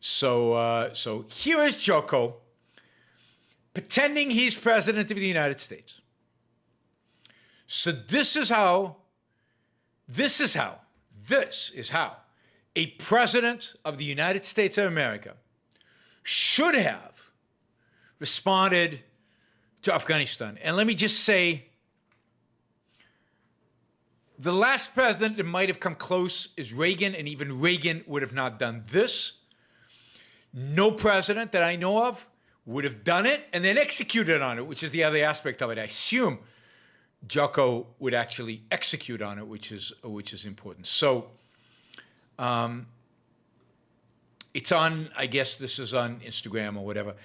So here is Jocko pretending he's president of the United States. So this is how a president of the United States of America should have responded to Afghanistan. And let me just say, the last president that might have come close is Reagan, and even Reagan would have not done this. No president that I know of would have done it and then executed on it, which is the other aspect of it. I assume Jocko would actually execute on it, which is important. So it's on, I guess this is on Instagram or whatever.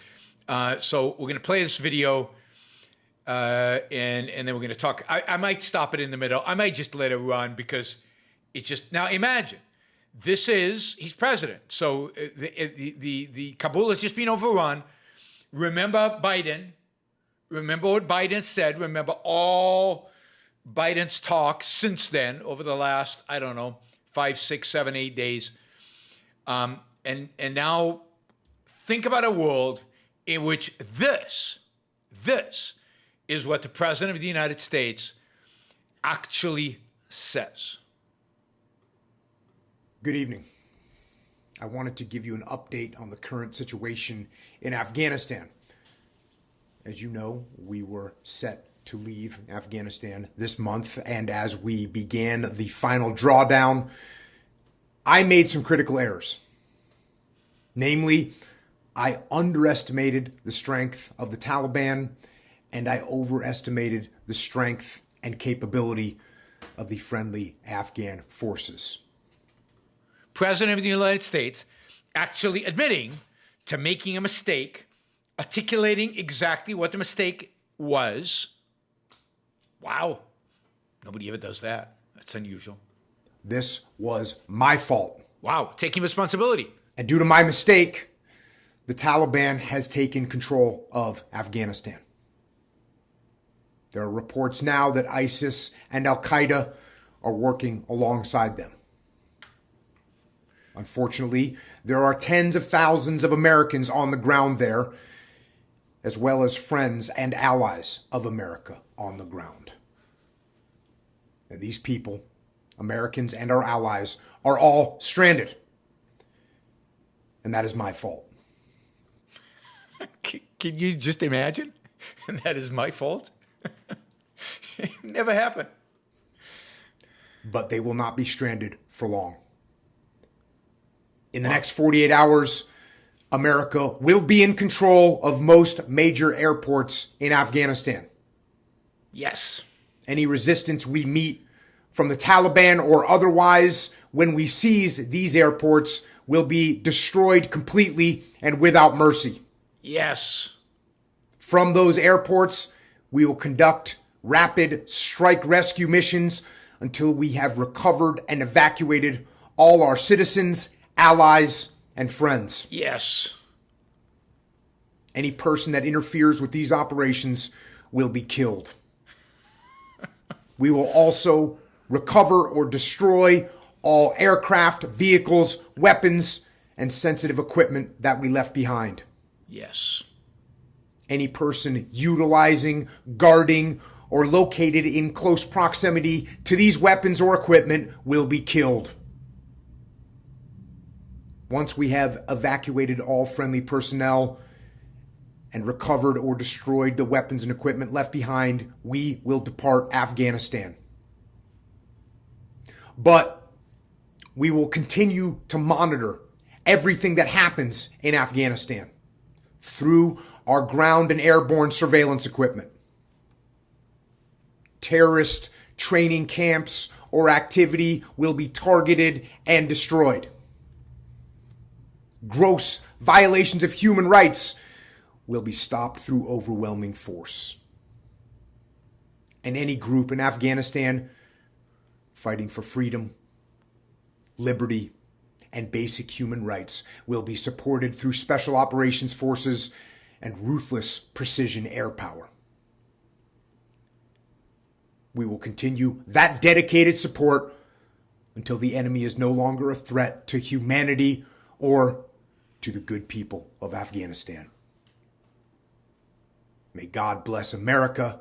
So we're going to play this video. And then we're going to talk. I might stop it in the middle. I might just let it run because it's just, now imagine, he's president. So the Kabul has just been overrun. Remember Biden. Remember what Biden said. Remember all Biden's talk since then over the last, 5, 6, 7, 8 days. And now think about a world in which this is what the President of the United States actually says. Good evening. I wanted to give you an update on the current situation in Afghanistan. As you know, we were set to leave Afghanistan this month, and as we began the final drawdown, I made some critical errors. Namely, I underestimated the strength of the Taliban, and I overestimated the strength and capability of the friendly Afghan forces. President of the United States actually admitting to making a mistake, articulating exactly what the mistake was. Wow. Nobody ever does that. That's unusual. This was my fault. Wow. Taking responsibility. And due to my mistake, the Taliban has taken control of Afghanistan. There are reports now that ISIS and Al-Qaeda are working alongside them. Unfortunately, there are tens of thousands of Americans on the ground there, as well as friends and allies of America on the ground. And these people, Americans and our allies, are all stranded. And that is my fault. Can you just imagine? And that is my fault? It never happened. But they will not be stranded for long. In the next 48 hours, America will be in control of most major airports in Afghanistan. Yes. Any resistance we meet from the Taliban or otherwise when we seize these airports will be destroyed completely and without mercy. Yes. From those airports, we will conduct rapid strike rescue missions until we have recovered and evacuated all our citizens, allies, and friends. Yes. Any person that interferes with these operations will be killed. We will also recover or destroy all aircraft, vehicles, weapons, and sensitive equipment that we left behind. Yes. Any person utilizing, guarding, or located in close proximity to these weapons or equipment will be killed. Once we have evacuated all friendly personnel and recovered or destroyed the weapons and equipment left behind, we will depart Afghanistan. But we will continue to monitor everything that happens in Afghanistan through our ground and airborne surveillance equipment. Terrorist training camps or activity will be targeted and destroyed. Gross violations of human rights will be stopped through overwhelming force. And any group in Afghanistan fighting for freedom, liberty, and basic human rights will be supported through special operations forces and ruthless precision air power. We will continue that dedicated support until the enemy is no longer a threat to humanity or to the good people of Afghanistan. May God bless America,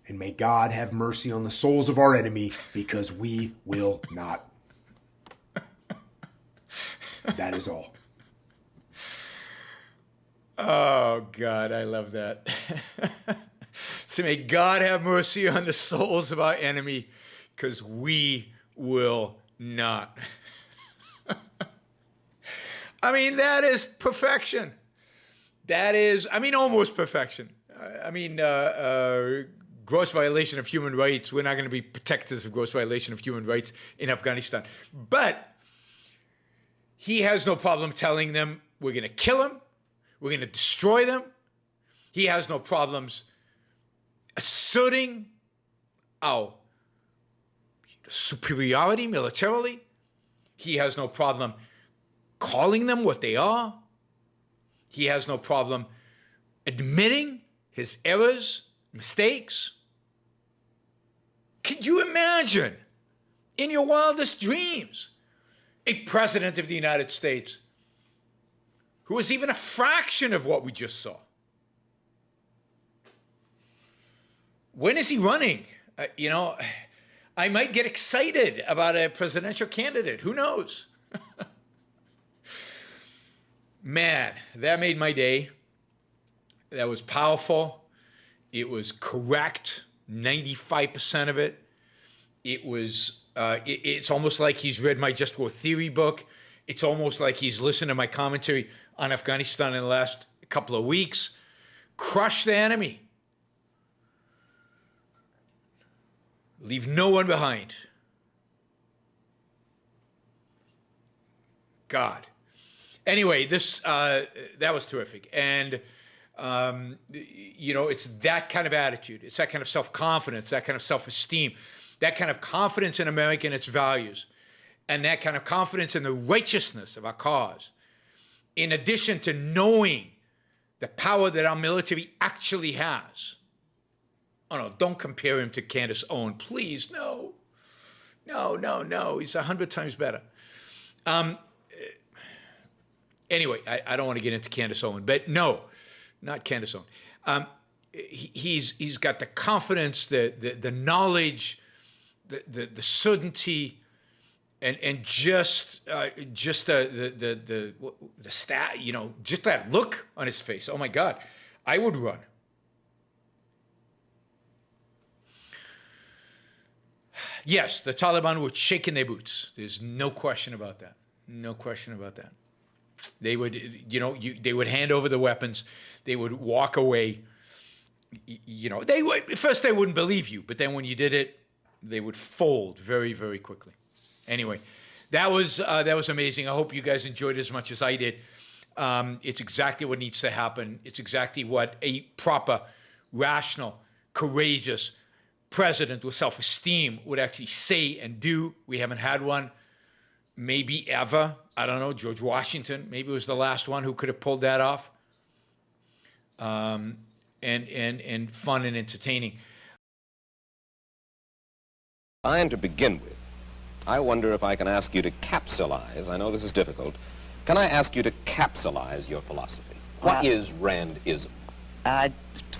and may God have mercy on the souls of our enemy, because we will not. That is all. Oh, God, I love that. So may God have mercy on the souls of our enemy, because we will not. I mean, that is perfection. That is, I mean, almost perfection. I mean, gross violation of human rights. We're not going to be protectors of gross violation of human rights in Afghanistan. But he has no problem telling them we're going to kill them. We're going to destroy them. He has no problems asserting our superiority militarily. He has no problem calling them what they are. He has no problem admitting his errors, mistakes. Could you imagine, in your wildest dreams, a president of the United States who is even a fraction of what we just saw? When is he running? You know, I might get excited about a presidential candidate. Who knows? Man, that made my day. That was powerful. It was correct, 95% of it. It was, it's almost like he's read my Just War Theory book. It's almost like he's listened to my commentary on Afghanistan in the last couple of weeks. Crush the enemy. Leave no one behind. God. Anyway, this that was terrific. And, you know, it's that kind of attitude. It's that kind of self-confidence, that kind of self-esteem, that kind of confidence in America and its values, and that kind of confidence in the righteousness of our cause, in addition to knowing the power that our military actually has. Oh, no, don't compare him to Candace Owen. Please, no. No, no, no. He's 100 times better. Anyway, I don't want to get into Candace Owen, but no, not Candace Owen. He's got the confidence, the knowledge, the certainty, and just the stat, you know, just that look on his face. Oh my God, I would run. Yes, the Taliban were shaking their boots. There's no question about that. No question about that. They would, you know, they would hand over the weapons. They would walk away. You know, they would, at first they wouldn't believe you, but then when you did it, they would fold very, very quickly. Anyway, that was amazing. I hope you guys enjoyed it as much as I did. It's exactly what needs to happen. It's exactly what a proper, rational, courageous president with self-esteem would actually say and do. We haven't had one, maybe ever. I don't know, George Washington, maybe was the last one who could have pulled that off. And fun and entertaining. And to begin with, I wonder if I can ask you to capsulize. I know this is difficult. Can I ask you to capsulize your philosophy? What is Randism?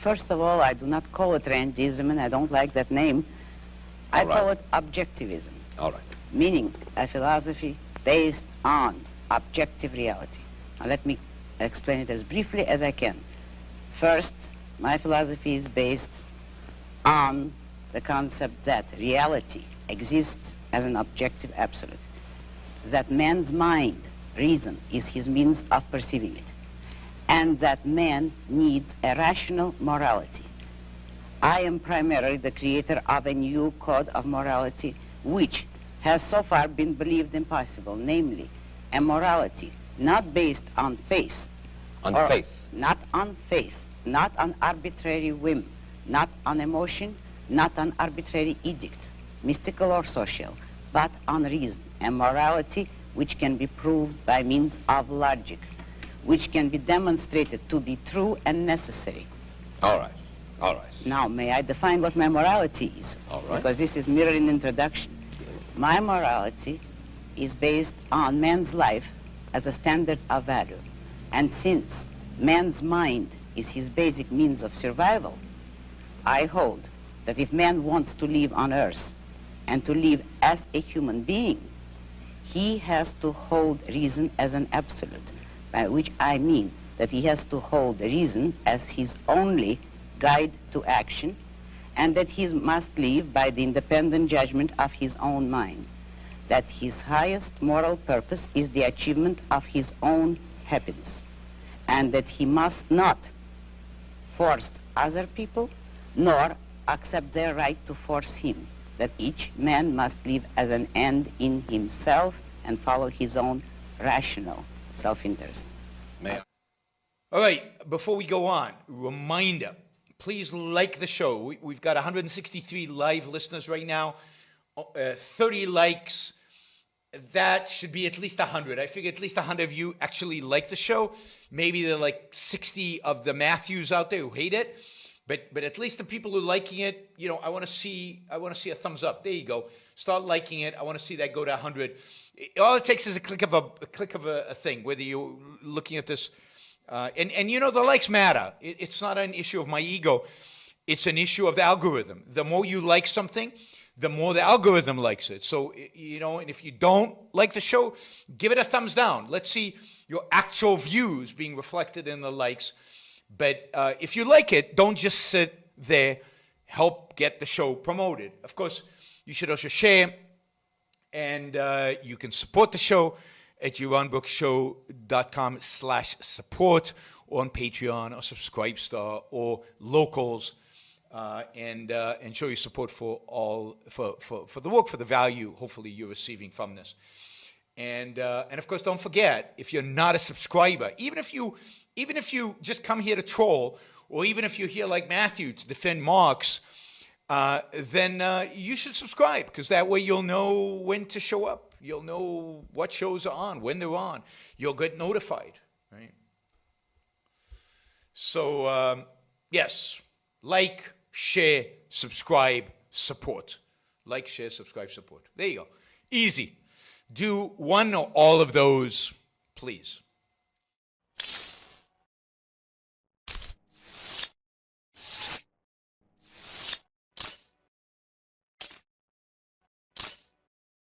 First of all, I do not call it Randism, and I don't like that name. I call it objectivism. All right. Meaning a philosophy based on objective reality. Now let me explain it as briefly as I can. First, my philosophy is based on the concept that reality exists as an objective absolute, that man's mind, reason, is his means of perceiving it, and that man needs a rational morality. I am primarily the creator of a new code of morality which has so far been believed impossible, namely a morality not based on faith. On faith? Not on faith, not on arbitrary whim, not on emotion, not on arbitrary edict, mystical or social, but on reason, a morality which can be proved by means of logic, which can be demonstrated to be true and necessary. All right, all right. Now, may I define what my morality is? All right. Because this is merely an introduction. My morality is based on man's life as a standard of value. And since man's mind is his basic means of survival, I hold that if man wants to live on earth and to live as a human being, he has to hold reason as an absolute, by which I mean that he has to hold reason as his only guide to action, and that he must live by the independent judgment of his own mind, that his highest moral purpose is the achievement of his own happiness, and that he must not force other people, nor accept their right to force him, that each man must live as an end in himself and follow his own rational self-interest. May I? All right, before we go on, reminder, please like the show. We've got 163 live listeners right now, 30 likes. That should be at least 100. I figure at least 100 of you actually like the show. Maybe there are like 60 of the Matthews out there who hate it. But at least the people who are liking it, you know, I want to see a thumbs up. There you go. Start liking it. I want to see that go to 100. All it takes is a click of a thing, whether you're looking at this. And you know, the likes matter. It's not an issue of my ego. It's an issue of the algorithm. The more you like something, the more the algorithm likes it. So, you know, and if you don't like the show, give it a thumbs down. Let's see your actual views being reflected in the likes. But if you like it, don't just sit there. Help get the show promoted. Of course, you should also share. And you can support the show at JeronBrooksShow.com/support, or on Patreon or Subscribestar or Locals, and show your support for the work, for the value hopefully you're receiving from this. And of course, don't forget, if you're not a subscriber, even if you just come here to troll, or even if you're here like Matthew to defend Marx, then you should subscribe, because that way you'll know when to show up. You'll know what shows are on, when they're on. You'll get notified, right? So, yes, like, share, subscribe, support. Like, share, subscribe, support. There you go. Easy. Do one or all of those, please.